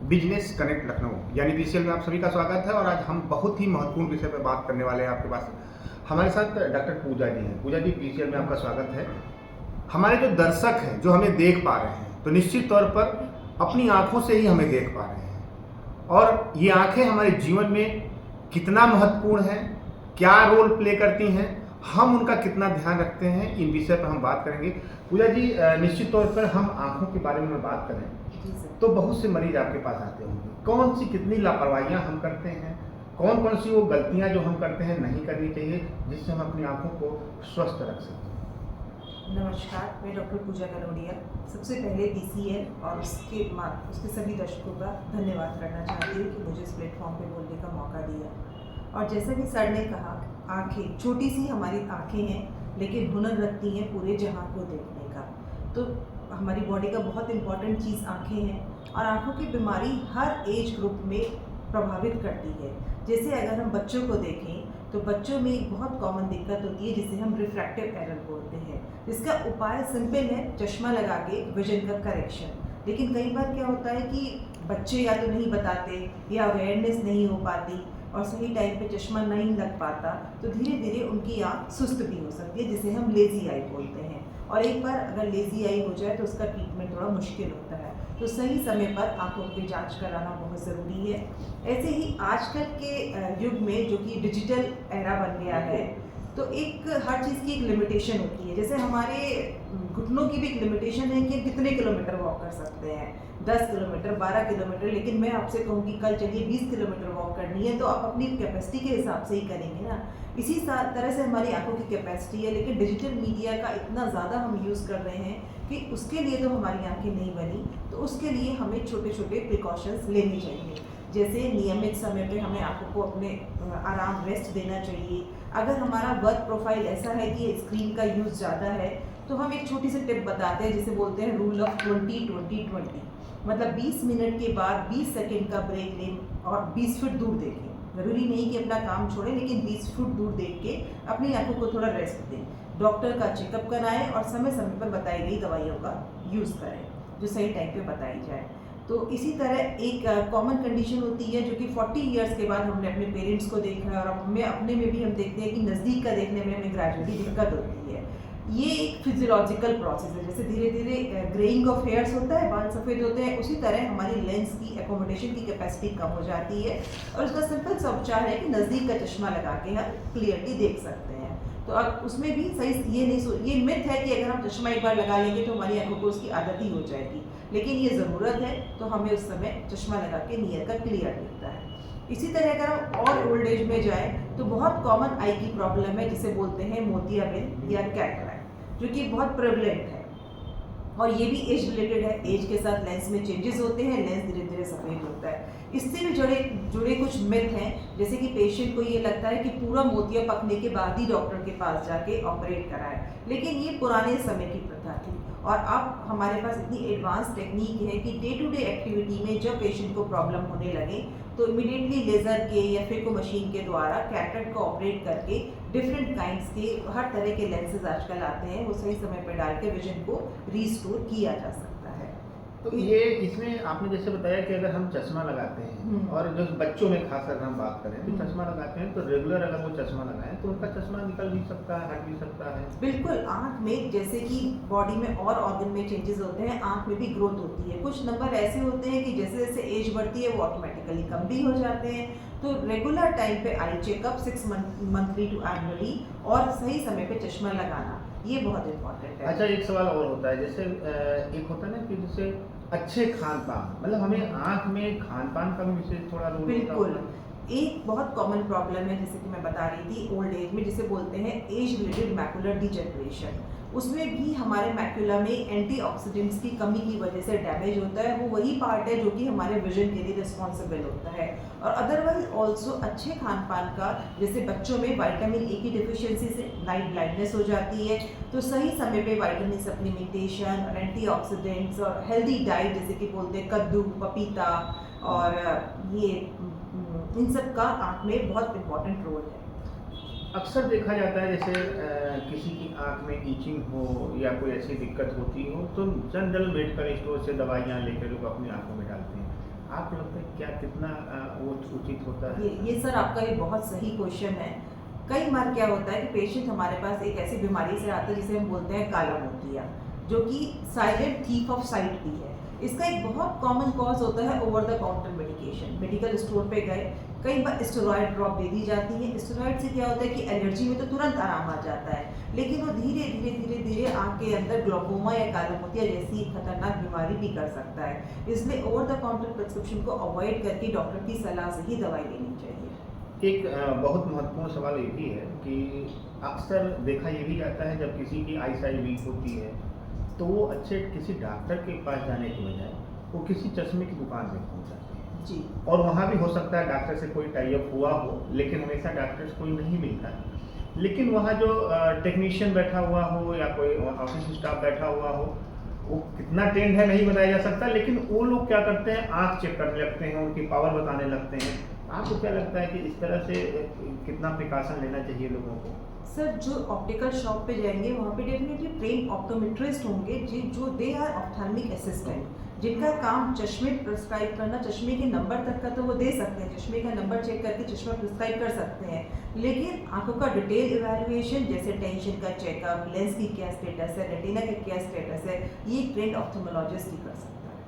Business connect Lucknow यानी BCL में आप सभी का स्वागत है। और आज हम बहुत ही महत्वपूर्ण विषय पर बात करने वाले हैं आपके पास। हमारे साथ डॉक्टर पूजा जी हैं। पूजा जी, बीसीएल में आपका स्वागत है। हमारे जो दर्शक हैं जो हमें देख पा रहे हैं, तो निश्चित तौर पर अपनी आंखों से ही हमें देख पा रहे हैं, और ये आंखें हमारे जीवन में कितना महत्वपूर्ण है, क्या रोल प्ले करती हैं, हम उनका कितना ध्यान रखते हैं, इन विषय पर हम बात करेंगे। पूजा जी, निश्चित तौर पर हम आंखों के बारे में बात करें तो बहुत से मरीज आपके पास आते होंगे। कौन सी कितनी लापरवाहियां हम करते हैं, कौन कौन सी वो गलतियां जो हम करते हैं नहीं करनी चाहिए, जिससे हम अपनी आंखों को स्वस्थ रख सकें। नमस्कार, मैं डॉक्टर पूजा कनोडिया। सबसे पहले बीसीएल और उसके सभी दर्शकों का धन्यवाद करना चाहती हूँ कि मुझे इस प्लेटफॉर्म पे बोलने का मौका दिया। और जैसा कि सर ने कहा, आँखें, छोटी सी हमारी आँखें हैं लेकिन हुनर रखती हैं पूरे जहां को देखने का। तो हमारी बॉडी का बहुत इंपॉर्टेंट चीज़ आँखें हैं, और आँखों की बीमारी हर एज ग्रुप में प्रभावित करती है। जैसे अगर हम बच्चों को देखें तो बच्चों में एक बहुत कॉमन दिक्कत होती है जिसे हम रिफ्रैक्टिव एरर बोलते हैं, जिसका उपाय सिंपल है, चश्मा लगा के विजन का करेक्शन। लेकिन कई बार क्या होता है कि बच्चे या तो नहीं बताते या अवेयरनेस नहीं हो पाती और सही टाइम पे चश्मा नहीं लग पाता, तो धीरे धीरे उनकी आँख सुस्त भी हो सकती है, जिसे हम लेज़ी आई बोलते हैं। और एक बार अगर लेज़ी आई हो जाए तो उसका ट्रीटमेंट थोड़ा मुश्किल होता है। तो सही समय पर आंखों की जांच कराना बहुत ज़रूरी है। ऐसे ही आजकल के युग में जो कि डिजिटल एरा बन गया है, तो एक हर चीज़ की एक लिमिटेशन होती है। जैसे हमारे घुटनों की भी एक लिमिटेशन है कि कितने किलोमीटर वॉक कर सकते हैं, 10 किलोमीटर, 12 किलोमीटर। लेकिन मैं आपसे कहूँ कि कल चलिए 20 किलोमीटर वॉक करनी है, तो आप अपनी कैपेसिटी के हिसाब से ही करेंगे ना। इसी तरह से हमारी आंखों की कैपेसिटी है, लेकिन डिजिटल मीडिया का इतना ज़्यादा हम यूज़ कर रहे हैं कि उसके लिए तो हमारी आंखें नहीं बनी। तो उसके लिए हमें छोटे छोटे प्रिकॉशंस लेनी चाहिए। जैसे नियमित समय पे हमें आंखों को अपने आराम, रेस्ट देना चाहिए। अगर हमारा वर्क प्रोफाइल ऐसा है कि स्क्रीन का यूज़ ज़्यादा है, तो हम एक छोटी सी टिप बताते हैं जिसे बोलते हैं रूल ऑफ 20-20-20। मतलब 20 मिनट के बाद 20 सेकेंड का ब्रेक लें और 20 फीट दूर देखें। ज़रूरी नहीं कि अपना काम छोड़ें, लेकिन 20 फुट दूर देख के अपनी आंखों को थोड़ा रेस्ट दें। डॉक्टर का चेकअप कराएं और समय समय पर बताई गई दवाइयों का यूज़ करें जो सही टाइम पे बताई जाए। तो इसी तरह एक कॉमन कंडीशन होती है जो कि 40 इयर्स के बाद हमने अपने पेरेंट्स को देखा है, और हमें अपने में भी हम देखते हैं कि नज़दीक का देखने में हमें ग्रेजुअली दिक्कत होती है। ये एक फिजियोलॉजिकल प्रोसेस है। जैसे धीरे धीरे ग्रेइंग ऑफ हेयर्स होता है, बाल सफ़ेद होते हैं, उसी तरह हमारी लेंस की एकोमोडेशन की कैपेसिटी कम हो जाती है। और उसका सिंपल सा उपचार है कि नज़दीक का चश्मा लगा के हम क्लियरली देख सकते हैं। तो अब उसमें भी सही ये मिथ है कि अगर हम चश्मा एक बार लगा लेंगे तो हमारी आंखों को उसकी आदत ही हो जाएगी, लेकिन ये ज़रूरत है तो हमें उस समय चश्मा लगा के नियर का क्लियर दिखता है। इसी तरह अगर हम और ओल्ड एज में जाएँ तो बहुत कॉमन आई की प्रॉब्लम है जिसे बोलते हैं मोतियाबिंद या कैटरैक्ट, जो कि बहुत प्रेवलेंट है, और ये भी एज रिलेटेड है। एज के साथ लेंस में चेंजेस होते हैं, लेंस धीरे धीरे सफ़ेद होता है। इससे भी जुड़े कुछ मिथ हैं, जैसे कि पेशेंट को ये लगता है कि पूरा मोतिया पकने के बाद ही डॉक्टर के पास जाके ऑपरेट कराएं, लेकिन ये पुराने समय की प्रथा थी। और अब हमारे पास इतनी एडवांस टेक्निक है कि डे टू डे एक्टिविटी में जब पेशेंट को प्रॉब्लम होने लगे तो इमीडिएटली लेज़र के या फिर को मशीन के द्वारा कैटरेक्ट को ऑपरेट करके डिफरेंट काइंड्स के हर तरह के लेंसेज आजकल आते हैं, वो सही समय पर डाल के विजन को रीस्टोर किया जा सकता है। तो ये इसमें आपने जैसे बताया कि अगर हम चश्मा लगाते हैं, और जो बच्चों में खास अगर हम बात करें तो चश्मा लगाते हैं, तो रेगुलर अगर वो चश्मा लगाएं तो उनका चश्मा निकल भी सकता है, हट भी सकता है। बिल्कुल, आँख में जैसे कि बॉडी में और ऑर्गन में चेंजेस होते हैं, आँख में भी ग्रोथ होती है। कुछ नंबर ऐसे होते हैं कि जैसे जैसे एज बढ़ती है वो ऑटोमेटिकली कम भी हो जाते हैं। तो रेगुलर टाइम पे eye checkup 6 monthly to annually, और सही समय पे चश्मा लगाना, ये बहुत इंपॉर्टेंट है। अच्छा, एक सवाल और होता है, जैसे एक होता है ना कि जैसे अच्छे खान पान, मतलब हमें आँख में खान पान का भी विशेष थोड़ा रोल होता है। बिल्कुल, एक बहुत कॉमन प्रॉब्लम है जैसे कि मैं बता रही थी ओल्ड एज में, जिसे बोलते हैं एज रिलेटेड मैकुलर डिजेनरेशन। उसमें भी हमारे मैकुला में एंटीऑक्सीडेंट्स की कमी की वजह से डैमेज होता है। वो वही पार्ट है जो कि हमारे विजन के लिए रिस्पॉन्सिबल होता है। और अदरवाइज ऑल्सो अच्छे खान पान का, जैसे बच्चों में विटामिन ए की डिफिशियंसी से नाइट ब्लाइंडनेस हो जाती है, तो सही समय पे विटामिन सप्लीमेंटेशन और एंटीऑक्सीडेंट्स और हेल्दी डाइट जैसे कि बोलते हैं कद्दू, पपीता, और ये इन सब का आँख में बहुत इंपॉर्टेंट रोल है। अक्सर देखा जाता है जैसे किसी की आंख में ईचिंग हो या कोई ऐसी दिक्कत होती हो, तो जनरल मेडिकल स्टोर से दवाइयाँ लेकर लोग अपनी आंखों में डालते हैं। आप आपको लगता है क्या कितना वो उचित होता है? ये सर आपका ये बहुत सही क्वेश्चन है। कई बार क्या होता है कि पेशेंट हमारे पास एक ऐसी बीमारी से आता है जिसे हम बोलते हैं काला मोतिया, जो कि साइलेंट थीफ ऑफ साइट भी है। इसका एक बहुत कॉमन कॉज होता है over the counter medication. Medical store पे गए, कई बार स्टेरॉइड ड्रॉप दे दी जाती है। स्टेरॉइड से क्या होता है कि एलर्जी में तो तुरंत आराम आ जाता है, लेकिन वो धीरे धीरे धीरे धीरे आँख के अंदर ग्लोकोमा या काला मोतिया जैसी खतरनाक बीमारी भी कर सकता है। इसलिए ओवर द काउंटर प्रिस्क्रिप्शन को अवॉइड करके डॉक्टर की सलाह से ही दवाई लेनी चाहिए। एक बहुत महत्वपूर्ण सवाल ये भी है कि अक्सर देखा ये भी जाता है जब किसी की आई साइट वीक होती है तो वो अच्छे किसी डॉक्टर के पास जाने की बजाय वो किसी चश्मे की दुकान में पहुंच जाते हैं जी। और वहाँ भी हो सकता है डॉक्टर से कोई टाई अप हुआ हो, लेकिन हमेशा डॉक्टर से कोई नहीं मिलता है। लेकिन वहाँ जो टेक्नीशियन बैठा हुआ हो या कोई ऑफिस स्टाफ बैठा हुआ हो, वो कितना ट्रेंड है नहीं बताया जा सकता, लेकिन वो लोग क्या करते हैं आँख चेक करने लगते हैं, उनकी पावर बताने लगते हैं। आपको क्या लगता है कि इस तरह से कितना प्रिकॉशन लेना चाहिए लोगों को? सर जो ऑप्टिकल शॉप पे जाएंगे वहाँ पे डेफिनेटली ट्रेन ऑप्टोमेट्रिस्ट होंगे जो दे आर ऑप्थेल्मिक असिस्टेंट, जिनका काम चश्मे प्रिस्क्राइब करना, चश्मे के नंबर तक का तो वो दे सकते हैं, चश्मे का नंबर चेक करके चश्मा प्रिस्क्राइब कर सकते हैं, लेकिन आंखों का डिटेल इवैल्यूएशन जैसे टेंशन का चेकअप, लेंस की क्या स्टेटस है, रेटिना का क्या स्टेटस है, ये ट्रेंड ऑप्थेमोलॉजिस्ट ही कर सकता है।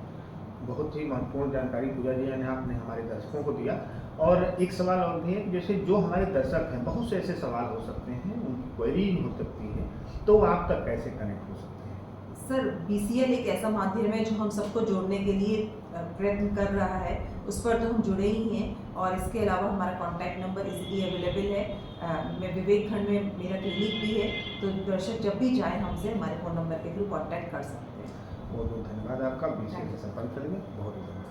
बहुत ही महत्वपूर्ण जानकारी पूजा जी ने आपने हमारे दर्शकों को दिया। और एक सवाल और भी है, जैसे जो हमारे दर्शक हैं बहुत से ऐसे सवाल हो सकते हैं, उनकी क्वेरी हो सकती है, तो वो आप तक कैसे कनेक्ट हो सकते हैं? सर BCL एक ऐसा माध्यम है जो हम सबको जोड़ने के लिए प्रयत्न कर रहा है, उस पर तो हम जुड़े ही हैं। और इसके अलावा हमारा कॉन्टैक्ट नंबर इजीली अवेलेबल है। मैं विवेक खंड में मेरा क्लिनिक भी है, तो दर्शक जब भी चाहें हमसे हमारे फ़ोन नंबर के थ्रू कॉन्टैक्ट कर सकते हैं। बहुत बहुत धन्यवाद आपका। BCL से संपर्क करेंगे। बहुत बहुत धन्यवाद।